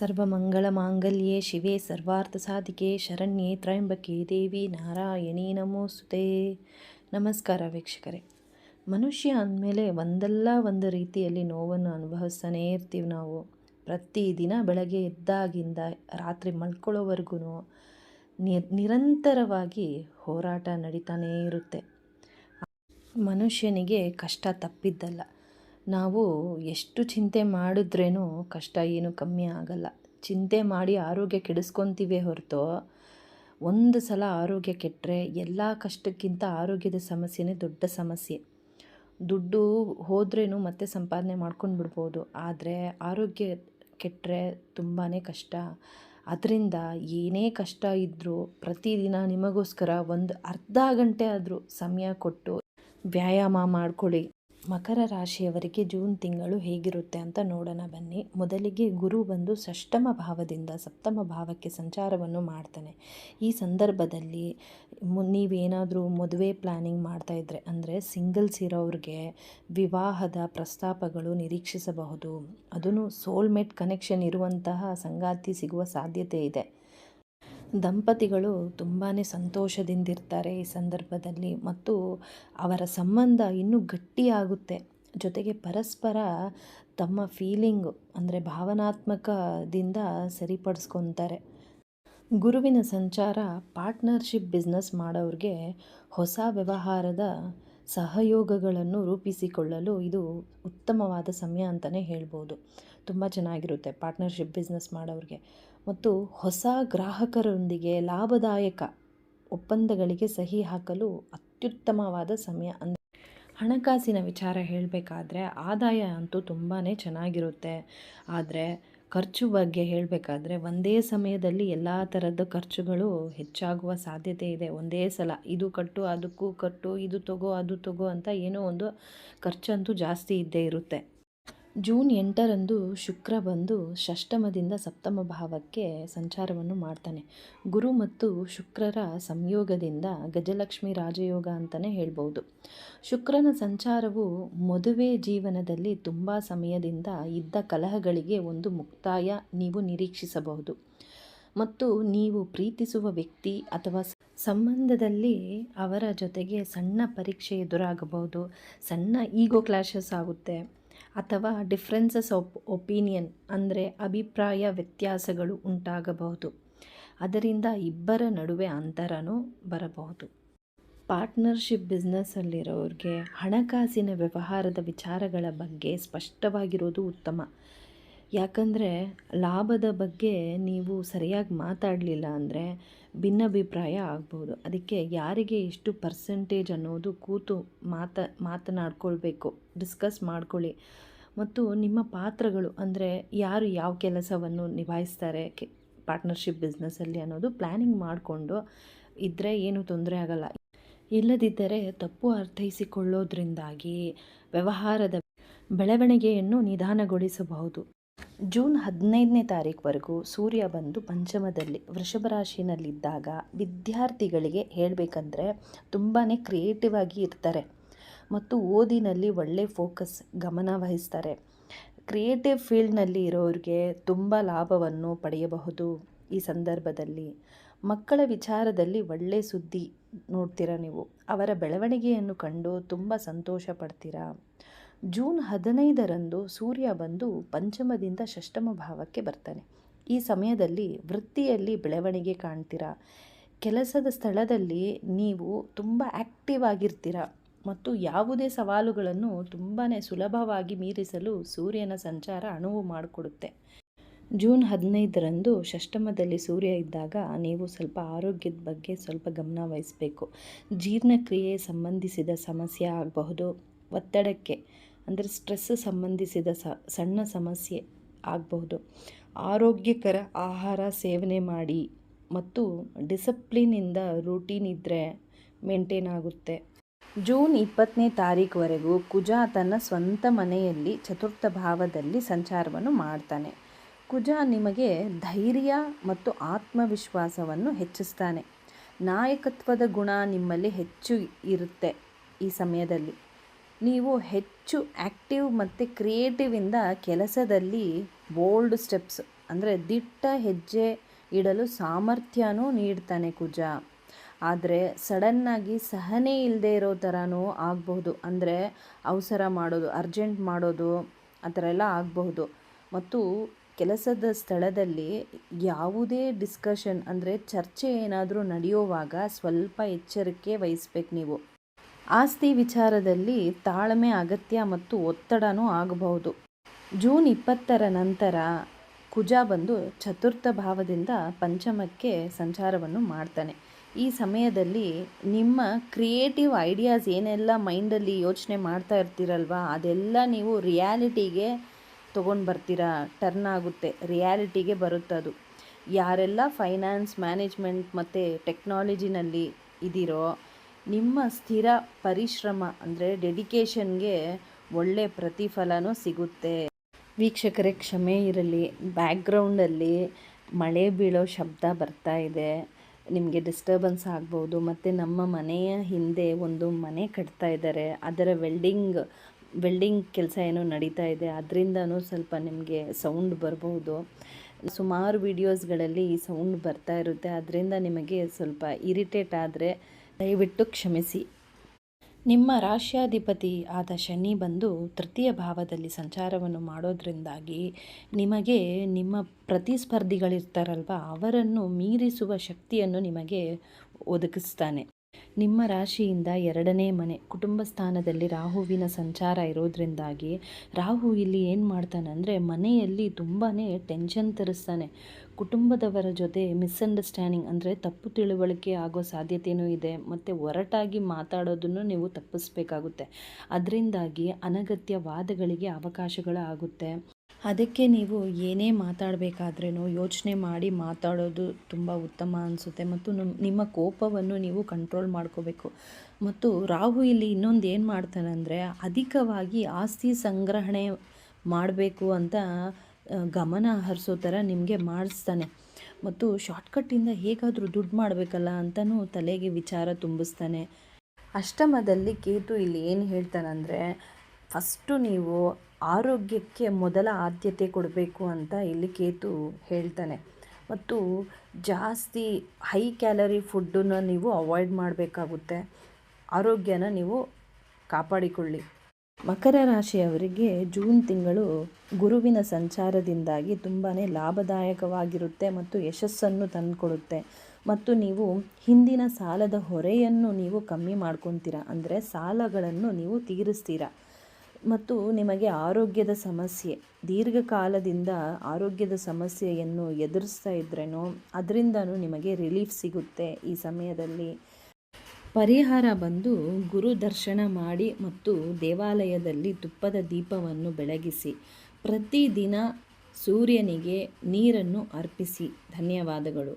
ಸರ್ವಮಂಗಳಮಾಂಗಲ್ಯೆ ಶಿವೆ ಸರ್ವಾರ್ಥಸಾಧಿಕೆ ಶರಣ್ಯೆ ತ್ರಯಂಬಕೆ ದೇವಿ ನಾರಾಯಣಿ ನಮೋಸ್ತುತೆ. ನಮಸ್ಕಾರ ವೀಕ್ಷಕರೇ. ಮನುಷ್ಯ ಅಂದಮೇಲೆ ಒಂದಲ್ಲ ಒಂದು ರೀತಿಯಲ್ಲಿ ನೋವನ್ನು ಅನುಭವಿಸ್ತಾನೇ ಇರ್ತೀವಿ ನಾವು. ಪ್ರತಿದಿನ ಬೆಳಗ್ಗೆ ಎದ್ದಾಗಿಂದ ರಾತ್ರಿ ಮಲ್ಕೊಳ್ಳೋವರೆಗೂ ನಿರಂತರವಾಗಿ ಹೋರಾಟ ನಡೀತಾನೇ ಇರುತ್ತೆ. ಮನುಷ್ಯನಿಗೆ ಕಷ್ಟ ತಪ್ಪಿದ್ದಲ್ಲ. ನಾವು ಎಷ್ಟು ಚಿಂತೆ ಮಾಡಿದ್ರೇನೂ ಕಷ್ಟ ಏನು ಕಮ್ಮಿ ಆಗಲ್ಲ. ಚಿಂತೆ ಮಾಡಿ ಆರೋಗ್ಯ ಕೆಡಿಸ್ಕೊತೀವೇ ಹೊರತು, ಒಂದು ಸಲ ಆರೋಗ್ಯ ಕೆಟ್ಟರೆ ಎಲ್ಲ ಕಷ್ಟಕ್ಕಿಂತ ಆರೋಗ್ಯದ ಸಮಸ್ಯೆನೇ ದೊಡ್ಡ ಸಮಸ್ಯೆ. ದುಡ್ಡು ಹೋದ್ರೇನು ಮತ್ತೆ ಸಂಪಾದನೆ ಮಾಡ್ಕೊಂಡು ಬಿಡ್ಬೋದು, ಆದರೆ ಆರೋಗ್ಯ ಕೆಟ್ಟರೆ ತುಂಬಾ ಕಷ್ಟ. ಅದರಿಂದ ಏನೇ ಕಷ್ಟ ಇದ್ದರೂ ಪ್ರತಿದಿನ ನಿಮಗೋಸ್ಕರ ಒಂದು ಅರ್ಧ ಗಂಟೆ ಆದರೂ ಸಮಯ ಕೊಟ್ಟು ವ್ಯಾಯಾಮ ಮಾಡ್ಕೊಳ್ಳಿ. ಮಕರ ರಾಶಿಯವರಿಗೆ ಜೂನ್ ತಿಂಗಳು ಹೇಗಿರುತ್ತೆ ಅಂತ ನೋಡೋಣ ಬನ್ನಿ. ಮೊದಲಿಗೆ ಗುರು ಬಂದು ಷಷ್ಠಮ ಭಾವದಿಂದ ಸಪ್ತಮ ಭಾವಕ್ಕೆ ಸಂಚಾರವನ್ನು ಮಾಡ್ತಾನೆ. ಈ ಸಂದರ್ಭದಲ್ಲಿ ನೀವೇನಾದರೂ ಮದುವೆ ಪ್ಲ್ಯಾನಿಂಗ್ ಮಾಡ್ತಾಯಿದ್ರೆ, ಅಂದರೆ ಸಿಂಗಲ್ಸ್ ಇರೋರಿಗೆ ವಿವಾಹದ ಪ್ರಸ್ತಾಪಗಳು ನಿರೀಕ್ಷಿಸಬಹುದು. ಅದನ್ನು ಸೋಲ್ಮೇಟ್ ಕನೆಕ್ಷನ್ ಇರುವಂತಹ ಸಂಗಾತಿ ಸಿಗುವ ಸಾಧ್ಯತೆ ಇದೆ. ದಂಪತಿಗಳು ತುಂಬಾ ಸಂತೋಷದಿಂದಿರ್ತಾರೆ ಈ ಸಂದರ್ಭದಲ್ಲಿ, ಮತ್ತು ಅವರ ಸಂಬಂಧ ಇನ್ನೂ ಗಟ್ಟಿಯಾಗುತ್ತೆ. ಜೊತೆಗೆ ಪರಸ್ಪರ ತಮ್ಮ ಫೀಲಿಂಗು ಅಂದರೆ ಭಾವನಾತ್ಮಕದಿಂದ ಸರಿಪಡಿಸ್ಕೊತಾರೆ. ಗುರುವಿನ ಸಂಚಾರ ಪಾರ್ಟ್ನರ್ಶಿಪ್ ಬಿಸ್ನೆಸ್ ಮಾಡೋರಿಗೆ ಹೊಸ ವ್ಯವಹಾರದ ಸಹಯೋಗಗಳನ್ನು ರೂಪಿಸಿಕೊಳ್ಳಲು ಇದು ಉತ್ತಮವಾದ ಸಮಯ ಅಂತಲೇ ಹೇಳ್ಬೋದು. ತುಂಬ ಚೆನ್ನಾಗಿರುತ್ತೆ ಪಾರ್ಟ್ನರ್ಶಿಪ್ ಬಿಸ್ನೆಸ್ ಮಾಡೋರಿಗೆ. ಮತ್ತು ಹೊಸ ಗ್ರಾಹಕರೊಂದಿಗೆ ಲಾಭದಾಯಕ ಒಪ್ಪಂದಗಳಿಗೆ ಸಹಿ ಹಾಕಲು ಅತ್ಯುತ್ತಮವಾದ ಸಮಯ. ಹಣಕಾಸಿನ ವಿಚಾರ ಹೇಳಬೇಕಾದ್ರೆ ಆದಾಯ ಅಂತೂ ತುಂಬಾ ಚೆನ್ನಾಗಿರುತ್ತೆ. ಆದರೆ ಖರ್ಚು ಬಗ್ಗೆ ಹೇಳಬೇಕಾದ್ರೆ ಒಂದೇ ಸಮಯದಲ್ಲಿ ಎಲ್ಲ ಥರದ ಖರ್ಚುಗಳು ಹೆಚ್ಚಾಗುವ ಸಾಧ್ಯತೆ ಇದೆ. ಒಂದೇ ಸಲ ಇದು ಕಟ್ಟು ಅದಕ್ಕೂ ಕಟ್ಟು, ಇದು ತಗೋ ಅದು ತಗೋ ಅಂತ ಏನೋ ಒಂದು ಖರ್ಚಂತೂ ಜಾಸ್ತಿ ಇದ್ದೇ ಇರುತ್ತೆ. ಜೂನ್ 8ರಂದು ಶುಕ್ರ ಬಂದು ಷಷ್ಠಮದಿಂದ ಸಪ್ತಮ ಭಾವಕ್ಕೆ ಸಂಚಾರವನ್ನು ಮಾಡ್ತಾನೆ. ಗುರು ಮತ್ತು ಶುಕ್ರರ ಸಂಯೋಗದಿಂದ ಗಜಲಕ್ಷ್ಮಿ ರಾಜಯೋಗ ಅಂತಲೇ ಹೇಳ್ಬೋದು. ಶುಕ್ರನ ಸಂಚಾರವು ಮದುವೆ ಜೀವನದಲ್ಲಿ ತುಂಬ ಸಮಯದಿಂದ ಇದ್ದ ಕಲಹಗಳಿಗೆ ಒಂದು ಮುಕ್ತಾಯ ನೀವು ನಿರೀಕ್ಷಿಸಬಹುದು. ಮತ್ತು ನೀವು ಪ್ರೀತಿಸುವ ವ್ಯಕ್ತಿ ಅಥವಾ ಸಂಬಂಧದಲ್ಲಿ ಅವರ ಜೊತೆಗೆ ಸಣ್ಣ ಪರೀಕ್ಷೆ ಎದುರಾಗಬಹುದು. ಸಣ್ಣ ಈಗೋ ಕ್ಲಾಶಸ್ ಆಗುತ್ತೆ, ಅಥವಾ ಡಿಫ್ರೆನ್ಸಸ್ ಆಫ್ ಒಪಿನಿಯನ್ ಅಂದರೆ ಅಭಿಪ್ರಾಯ ವ್ಯತ್ಯಾಸಗಳು ಉಂಟಾಗಬಹುದು. ಅದರಿಂದ ಇಬ್ಬರ ನಡುವೆ ಅಂತರನೂ ಬರಬಹುದು. ಪಾರ್ಟ್ನರ್ಶಿಪ್ ಬಿಸ್ನೆಸ್ಸಲ್ಲಿರೋರಿಗೆ ಹಣಕಾಸಿನ ವ್ಯವಹಾರದ ವಿಚಾರಗಳ ಬಗ್ಗೆ ಸ್ಪಷ್ಟವಾಗಿರೋದು ಉತ್ತಮ. ಯಾಕಂದರೆ ಲಾಭದ ಬಗ್ಗೆ ನೀವು ಸರಿಯಾಗಿ ಮಾತಾಡಲಿಲ್ಲ ಅಂದರೆ ಭಿನ್ನಾಭಿಪ್ರಾಯ ಆಗ್ಬೋದು. ಅದಕ್ಕೆ ಯಾರಿಗೆ ಎಷ್ಟು ಪರ್ಸೆಂಟೇಜ್ ಅನ್ನೋದು ಕೂತು ಮಾತನಾಡ್ಕೊಳ್ಬೇಕು, ಡಿಸ್ಕಸ್ ಮಾಡ್ಕೊಳ್ಳಿ. ಮತ್ತು ನಿಮ್ಮ ಪಾತ್ರಗಳು ಅಂದರೆ ಯಾರು ಯಾವ ಕೆಲಸವನ್ನು ನಿಭಾಯಿಸ್ತಾರೆ ಪಾರ್ಟ್ನರ್ಶಿಪ್ ಬಿಸ್ನೆಸ್ಸಲ್ಲಿ ಅನ್ನೋದು ಪ್ಲ್ಯಾನಿಂಗ್ ಮಾಡಿಕೊಂಡು ಇದ್ದರೆ ಏನೂ ತೊಂದರೆ ಆಗಲ್ಲ. ಇಲ್ಲದಿದ್ದರೆ ತಪ್ಪು ಅರ್ಥೈಸಿಕೊಳ್ಳೋದ್ರಿಂದಾಗಿ ವ್ಯವಹಾರದ ಬೆಳವಣಿಗೆಯನ್ನು ನಿಧಾನಗೊಳಿಸಬಹುದು. ಜೂನ್ 15ನೇ ತಾರೀಕುವರೆಗೂ ಸೂರ್ಯ ಬಂದು ಪಂಚಮದಲ್ಲಿ ವೃಷಭ ರಾಶಿನಲ್ಲಿದ್ದಾಗ ವಿದ್ಯಾರ್ಥಿಗಳಿಗೆ ಹೇಳಬೇಕಂದ್ರೆ ತುಂಬಾ ಕ್ರಿಯೇಟಿವ್ ಆಗಿ ಇರ್ತಾರೆ ಮತ್ತು ಓದಿನಲ್ಲಿ ಒಳ್ಳೆ ಫೋಕಸ್ ಗಮನ ವಹಿಸ್ತಾರೆ. ಕ್ರಿಯೇಟಿವ್ ಫೀಲ್ಡ್ನಲ್ಲಿ ಇರೋರಿಗೆ ತುಂಬ ಲಾಭವನ್ನು ಪಡೆಯಬಹುದು. ಈ ಸಂದರ್ಭದಲ್ಲಿ ಮಕ್ಕಳ ವಿಚಾರದಲ್ಲಿ ಒಳ್ಳೆ ಸುದ್ದಿ ನೋಡ್ತೀರಾ ನೀವು. ಅವರ ಬೆಳವಣಿಗೆಯನ್ನು ಕಂಡು ತುಂಬ ಸಂತೋಷ ಪಡ್ತೀರಾ. ಜೂನ್ 15ರಂದು ಸೂರ್ಯ ಬಂದು ಪಂಚಮದಿಂದ ಷಷ್ಠಮ ಭಾವಕ್ಕೆ ಬರ್ತಾನೆ. ಈ ಸಮಯದಲ್ಲಿ ವೃತ್ತಿಯಲ್ಲಿ ಬೆಳವಣಿಗೆ ಕಾಣ್ತೀರಾ. ಕೆಲಸದ ಸ್ಥಳದಲ್ಲಿ ನೀವು ತುಂಬ ಆ್ಯಕ್ಟಿವ್ ಆಗಿರ್ತೀರ ಮತ್ತು ಯಾವುದೇ ಸವಾಲುಗಳನ್ನು ತುಂಬಾ ಸುಲಭವಾಗಿ ಮೀರಿಸಲು ಸೂರ್ಯನ ಸಂಚಾರ ಅನುವು ಮಾಡಿಕೊಡುತ್ತೆ. ಜೂನ್ 15ರಂದು ಷಷ್ಠಮದಲ್ಲಿ ಸೂರ್ಯ ಇದ್ದಾಗ ನೀವು ಸ್ವಲ್ಪ ಆರೋಗ್ಯದ ಬಗ್ಗೆ ಸ್ವಲ್ಪ ಗಮನ ವಹಿಸಬೇಕು. ಜೀರ್ಣಕ್ರಿಯೆ ಸಂಬಂಧಿಸಿದ ಸಮಸ್ಯೆ ಆಗಬಹುದು. ಒತ್ತಡಕ್ಕೆ ಅಂದರೆ ಸ್ಟ್ರೆಸ್ ಸಂಬಂಧಿಸಿದ ಸಣ್ಣ ಸಮಸ್ಯೆ ಆಗಬಹುದು. ಆರೋಗ್ಯಕರ ಆಹಾರ ಸೇವನೆ ಮಾಡಿ ಮತ್ತು ಡಿಸಿಪ್ಲಿನಿಂದ ರೂಟೀನ್ ಇದ್ದರೆ ಮೇಂಟೈನ್ ಆಗುತ್ತೆ. ಜೂನ್ 20ನೇ ತಾರೀಕುವರೆಗೂ ಕುಜ ತನ್ನ ಸ್ವಂತ ಮನೆಯಲ್ಲಿ ಚತುರ್ಥ ಭಾವದಲ್ಲಿ ಸಂಚಾರವನ್ನು ಮಾಡ್ತಾನೆ. ಕುಜ ನಿಮಗೆ ಧೈರ್ಯ ಮತ್ತು ಆತ್ಮವಿಶ್ವಾಸವನ್ನು ಹೆಚ್ಚಿಸ್ತಾನೆ. ನಾಯಕತ್ವದ ಗುಣ ನಿಮ್ಮಲ್ಲಿ ಹೆಚ್ಚು ಇರುತ್ತೆ. ಈ ಸಮಯದಲ್ಲಿ ನೀವು ಹೆಚ್ಚು ಆ್ಯಕ್ಟಿವ್ ಮತ್ತು ಕ್ರಿಯೇಟಿವಿಂದ ಕೆಲಸದಲ್ಲಿ ಬೋಲ್ಡ್ ಸ್ಟೆಪ್ಸ್ ಅಂದರೆ ದಿಟ್ಟ ಹೆಜ್ಜೆ ಇಡಲು ಸಾಮರ್ಥ್ಯನೂ ನೀಡ್ತಾನೆ ಕುಜ. ಆದರೆ ಸಡನ್ನಾಗಿ ಸಹನೆ ಇಲ್ಲದೆ ಇರೋ ಥರನೂ ಆಗಬಹುದು. ಅಂದರೆ ಅವಸರ ಮಾಡೋದು, ಅರ್ಜೆಂಟ್ ಮಾಡೋದು ಆ ಥರ ಎಲ್ಲ ಆಗಬಹುದು. ಮತ್ತು ಕೆಲಸದ ಸ್ಥಳದಲ್ಲಿ ಯಾವುದೇ ಡಿಸ್ಕಷನ್ ಅಂದರೆ ಚರ್ಚೆ ಏನಾದರೂ ನಡೆಯುವಾಗ ಸ್ವಲ್ಪ ಎಚ್ಚರಿಕೆ ವಹಿಸ್ಬೇಕು ನೀವು. ಆಸ್ತಿ ವಿಚಾರದಲ್ಲಿ ತಾಳ್ಮೆ ಅಗತ್ಯ ಮತ್ತು ಒತ್ತಡನೂ ಆಗಬಹುದು. ಜೂನ್ 20ರ ನಂತರ ಕುಜ ಬಂದು ಚತುರ್ಥ ಭಾವದಿಂದ ಪಂಚಮಕ್ಕೆ ಸಂಚಾರವನ್ನು ಮಾಡ್ತಾನೆ. ಈ ಸಮಯದಲ್ಲಿ ನಿಮ್ಮ ಕ್ರಿಯೇಟಿವ್ ಐಡಿಯಾಸ್ ಏನೆಲ್ಲ ಮೈಂಡಲ್ಲಿ ಯೋಚನೆ ಮಾಡ್ತಾ ಇರ್ತೀರಲ್ವ, ಅದೆಲ್ಲ ನೀವು ರಿಯಾಲಿಟಿಗೆ ತೊಗೊಂಡು ಬರ್ತೀರಾ, ಟರ್ನ್ ಆಗುತ್ತೆ, ರಿಯಾಲಿಟಿಗೆ ಬರುತ್ತದು. ಯಾರೆಲ್ಲ ಫೈನಾನ್ಸ್, ಮ್ಯಾನೇಜ್ಮೆಂಟ್ ಮತ್ತು ಟೆಕ್ನಾಲಜಿನಲ್ಲಿ ಇದ್ದೀರೋ ನಿಮ್ಮ ಸ್ಥಿರ ಪರಿಶ್ರಮ ಅಂದರೆ ಡೆಡಿಕೇಷನ್ಗೆ ಒಳ್ಳೆ ಪ್ರತಿಫಲನೂ ಸಿಗುತ್ತೆ. ವೀಕ್ಷಕರೇ ಕ್ಷಮೆ ಇರಲಿ, ಬ್ಯಾಕ್ಗ್ರೌಂಡಲ್ಲಿ ಮಳೆ ಬೀಳೋ ಶಬ್ದ ಬರ್ತಾ ಇದೆ, ನಿಮಗೆ ಡಿಸ್ಟರ್ಬೆನ್ಸ್ ಆಗ್ಬೋದು. ಮತ್ತು ನಮ್ಮ ಮನೆಯ ಹಿಂದೆ ಒಂದು ಮನೆ ಕಟ್ತಾ ಇದ್ದಾರೆ, ಅದರ ವೆಲ್ಡಿಂಗ್ ಕೆಲಸ ಏನೋ ನಡೀತಾ ಇದೆ, ಅದರಿಂದನೂ ಸ್ವಲ್ಪ ನಿಮಗೆ ಸೌಂಡ್ ಬರ್ಬೋದು. ಸುಮಾರು ವಿಡಿಯೋಸ್ಗಳಲ್ಲಿ ಈ ಸೌಂಡ್ ಬರ್ತಾ ಇರುತ್ತೆ, ಅದರಿಂದ ನಿಮಗೆ ಸ್ವಲ್ಪ ಇರಿಟೇಟ್ ಆದರೆ ದಯವಿಟ್ಟು ಕ್ಷಮಿಸಿ. ನಿಮ್ಮ ರಾಶ್ಯಾಧಿಪತಿ ಆದ ಶನಿ ಬಂದು ತೃತೀಯ ಭಾವದಲ್ಲಿ ಸಂಚಾರವನ್ನು ಮಾಡೋದ್ರಿಂದಾಗಿ ನಿಮಗೆ ನಿಮ್ಮ ಪ್ರತಿಸ್ಪರ್ಧಿಗಳಿರ್ತಾರಲ್ವ ಅವರನ್ನು ಮೀರಿಸುವ ಶಕ್ತಿಯನ್ನು ನಿಮಗೆ ಒದಗಿಸ್ತಾನೆ. ನಿಮ್ಮ ರಾಶಿಯಿಂದ 2ನೇ ಮನೆ ಕುಟುಂಬ ಸ್ಥಾನದಲ್ಲಿ ರಾಹುವಿನ ಸಂಚಾರ ಇರೋದ್ರಿಂದಾಗಿ ರಾಹು ಇಲ್ಲಿ ಏನು ಮಾಡ್ತಾನೆ ಅಂದರೆ ಮನೆಯಲ್ಲಿ ತುಂಬಾ ಟೆನ್ಷನ್ ತರಿಸ್ತಾನೆ. ಕುಟುಂಬದವರ ಜೊತೆ ಮಿಸ್ಅಂಡರ್ಸ್ಟ್ಯಾಂಡಿಂಗ್ ಅಂದರೆ ತಪ್ಪು ತಿಳುವಳಿಕೆ ಆಗೋ ಸಾಧ್ಯತೆಯೂ ಇದೆ. ಮತ್ತು ಒರಟಾಗಿ ಮಾತಾಡೋದನ್ನು ನೀವು ತಪ್ಪಿಸ್ಬೇಕಾಗುತ್ತೆ. ಅದರಿಂದಾಗಿ ಅನಗತ್ಯ ವಾದಗಳಿಗೆ ಅವಕಾಶಗಳು ಆಗುತ್ತೆ. ಅದಕ್ಕೆ ನೀವು ಏನೇ ಮಾತಾಡಬೇಕಾದ್ರೂ ಯೋಚನೆ ಮಾಡಿ ಮಾತಾಡೋದು ತುಂಬ ಉತ್ತಮ ಅನಿಸುತ್ತೆ. ಮತ್ತು ನಿಮ್ಮ ಕೋಪವನ್ನು ನೀವು ಕಂಟ್ರೋಲ್ ಮಾಡ್ಕೋಬೇಕು. ಮತ್ತು ರಾಹು ಇಲ್ಲಿ ಇನ್ನೊಂದು ಏನು ಮಾಡ್ತಾನೆ ಅಂದರೆ ಅಧಿಕವಾಗಿ ಆಸ್ತಿ ಸಂಗ್ರಹಣೆ ಮಾಡಬೇಕು ಅಂತ ಗಮನ ಹರಿಸೋ ಥರ ನಿಮಗೆ ಮಾಡಿಸ್ತಾನೆ. ಮತ್ತು ಶಾರ್ಟ್ಕಟ್ಟಿಂದ ಹೇಗಾದರೂ ದುಡ್ಡು ಮಾಡಬೇಕಲ್ಲ ಅಂತಲೂ ತಲೆಗೆ ವಿಚಾರ ತುಂಬಿಸ್ತಾನೆ. ಅಷ್ಟಮದಲ್ಲಿ ಕೇತು ಇಲ್ಲಿ ಏನು ಹೇಳ್ತಾನಂದರೆ ಫಸ್ಟು ನೀವು ಆರೋಗ್ಯಕ್ಕೆ ಮೊದಲ ಆದ್ಯತೆ ಕೊಡಬೇಕು ಅಂತ ಇಲ್ಲಿ ಕೇತು ಹೇಳ್ತಾನೆ. ಮತ್ತು ಜಾಸ್ತಿ ಹೈ ಕ್ಯಾಲರಿ ಫುಡ್ಡನ್ನು ನೀವು ಅವಾಯ್ಡ್ ಮಾಡಬೇಕಾಗುತ್ತೆ. ಆರೋಗ್ಯನ ನೀವು ಕಾಪಾಡಿಕೊಳ್ಳಿ. ಮಕರ ರಾಶಿಯವರಿಗೆ ಜೂನ್ ತಿಂಗಳು ಗುರುವಿನ ಸಂಚಾರದಿಂದಾಗಿ ತುಂಬಾ ಲಾಭದಾಯಕವಾಗಿರುತ್ತೆ ಮತ್ತು ಯಶಸ್ಸನ್ನು ತಂದುಕೊಡುತ್ತೆ. ಮತ್ತು ನೀವು ಹಿಂದಿನ ಸಾಲದ ಹೊರೆಯನ್ನು ನೀವು ಕಮ್ಮಿ ಮಾಡ್ಕೊತೀರ, ಅಂದರೆ ಸಾಲಗಳನ್ನು ನೀವು ತೀರಿಸ್ತೀರ. ಮತ್ತು ನಿಮಗೆ ಆರೋಗ್ಯದ ಸಮಸ್ಯೆ, ದೀರ್ಘಕಾಲದಿಂದ ಆರೋಗ್ಯದ ಸಮಸ್ಯೆಯನ್ನು ಎದುರಿಸ್ತಾ ಇದ್ರೇನೋ ಅದರಿಂದನೂ ನಿಮಗೆ ರಿಲೀಫ್ ಸಿಗುತ್ತೆ ಈ ಸಮಯದಲ್ಲಿ. ಪರಿಹಾರ ಬಂದು ಗುರು ದರ್ಶನ ಮಾಡಿ ಮತ್ತು ದೇವಾಲಯದಲ್ಲಿ ತುಪ್ಪದ ದೀಪವನ್ನು ಬೆಳಗಿಸಿ ಪ್ರತಿದಿನ ಸೂರ್ಯನಿಗೆ ನೀರನ್ನು ಅರ್ಪಿಸಿ. ಧನ್ಯವಾದಗಳು.